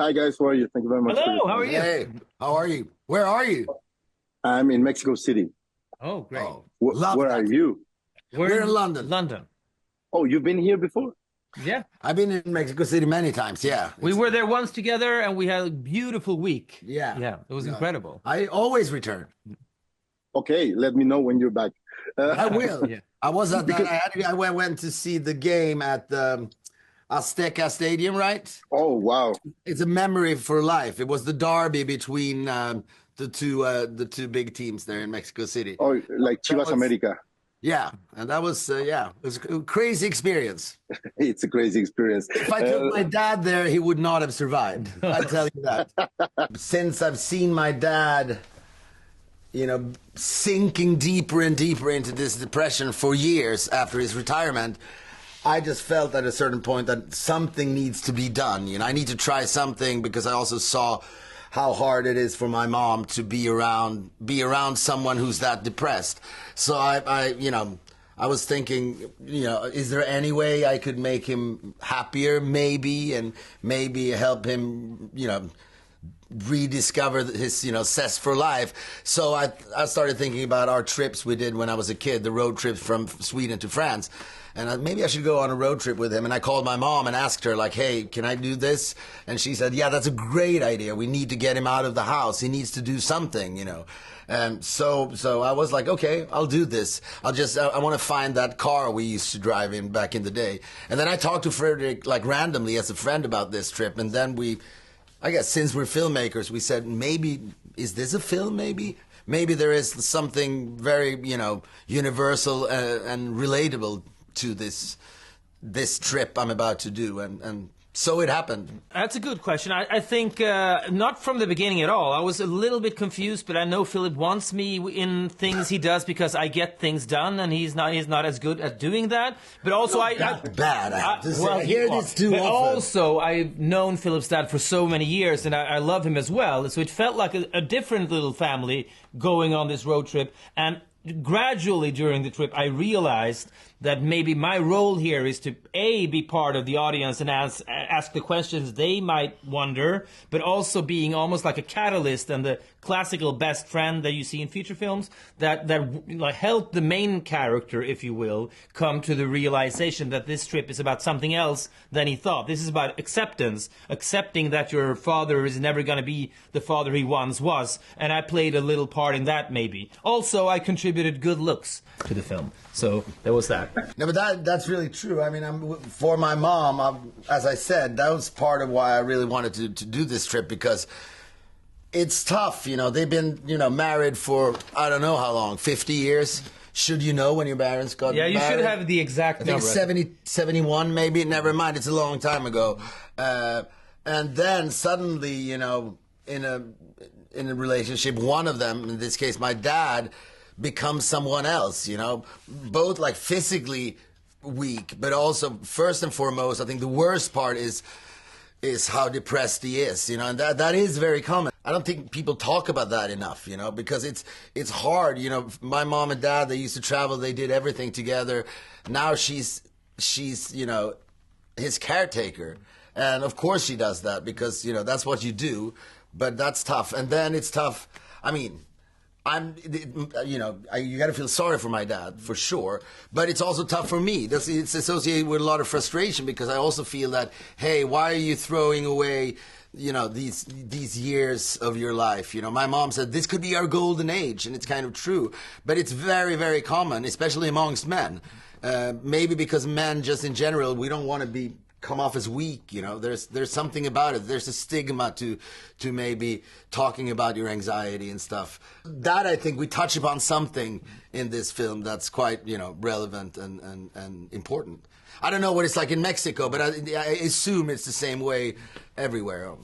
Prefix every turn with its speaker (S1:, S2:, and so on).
S1: Hi guys, how are you? Thank you very much.
S2: Hello, how are you?
S3: Hey, how are you? Where are you?
S1: I'm in Mexico City.
S2: Oh, great.
S3: Oh, love
S1: Where
S3: that.
S1: are you?
S3: We're in London.
S2: London.
S1: Oh, you've been here before?
S2: Yeah.
S3: I've been in Mexico City many times. Yeah,
S2: We were there once together and we had a beautiful week.
S3: Yeah.
S2: Yeah, it was
S3: No.
S2: incredible.
S3: I always return.
S1: Okay, let me know when you're back.
S3: I will.
S2: Yeah.
S3: I was at that. I went to see the game at the Azteca Stadium. Right.
S1: Oh, wow.
S3: It's a memory for life. It was the derby between the two big teams there in Mexico City.
S1: Oh, like Chivas
S3: was-
S1: America.
S3: Yeah, and that was it was a crazy experience.
S1: It's a crazy experience.
S3: If I took my dad there, he would not have survived. I tell you that. Since I've seen my dad, sinking deeper and deeper into this depression for years after his retirement, I just felt at a certain point that something needs to be done. I need to try something because I also saw how hard it is for my mom to be around someone who's that depressed. So I was thinking, is there any way I could make him happier, maybe, and maybe help him, rediscover his, zest for life. So I started thinking about our trips we did when I was a kid, the road trips from Sweden to France. And maybe I should go on a road trip with him. And I called my mom and asked her, like, hey, can I do this? And she said, yeah, that's a great idea. We need to get him out of the house. He needs to do something, And so I was like, okay, I'll do this. I want to find that car we used to drive in back in the day. And then I talked to Fredrik, like, randomly as a friend about this trip. And then I guess since we're filmmakers, we said, maybe, is this a film, maybe? Maybe there is something very, universal and relatable to this trip I'm about to do, and so it happened.
S2: That's a good question. I think not from the beginning at all. I was a little bit confused, but I know Filip wants me in things he does because I get things done, and he's not as good at doing that. But also,
S3: bad. I have to say. I hear this too
S2: but
S3: often.
S2: also, I've known Filip's dad for so many years, and I love him as well. So it felt like a different little family going on this road trip, and gradually during the trip, I realized that maybe my role here is to be part of the audience and ask the questions they might wonder, but also being almost like a catalyst and the classical best friend that you see in feature films that like help the main character, if you will, come to the realization that this trip is about something else than he thought. This is about acceptance, accepting that your father is never going to be the father he once was, and I played a little part in that maybe. Also, I contributed good looks to the film, so there was that.
S3: No, but that's really true. I mean, for my mom, as I said, that was part of why I really wanted to do this trip, because it's tough. They've been, married for, I don't know how long, 50 years. Should you know when your parents got married?
S2: Yeah, you should have the exact number.
S3: I think 71 maybe. Never mind, it's a long time ago. And then suddenly, in a relationship, one of them, in this case my dad, becomes someone else, both like physically weak, but also first and foremost, I think the worst part is how depressed he is, and that is very common. I don't think people talk about that enough, because it's hard. My mom and dad, they used to travel, they did everything together. Now she's his caretaker, and of course she does that because that's what you do. But that's tough, and then it's tough. I mean, you got to feel sorry for my dad for sure, but it's also tough for me. It's associated with a lot of frustration because I also feel that, hey, why are you throwing away, these years of your life? My mom said this could be our golden age, and it's kind of true, but it's very, very common, especially amongst men. Maybe because men, just in general, we don't want to come off as weak. There's something about it. There's a stigma to maybe talking about your anxiety and stuff. That, I think, we touch upon something in this film that's quite relevant and important. I don't know what it's like in Mexico, but I assume it's the same way everywhere.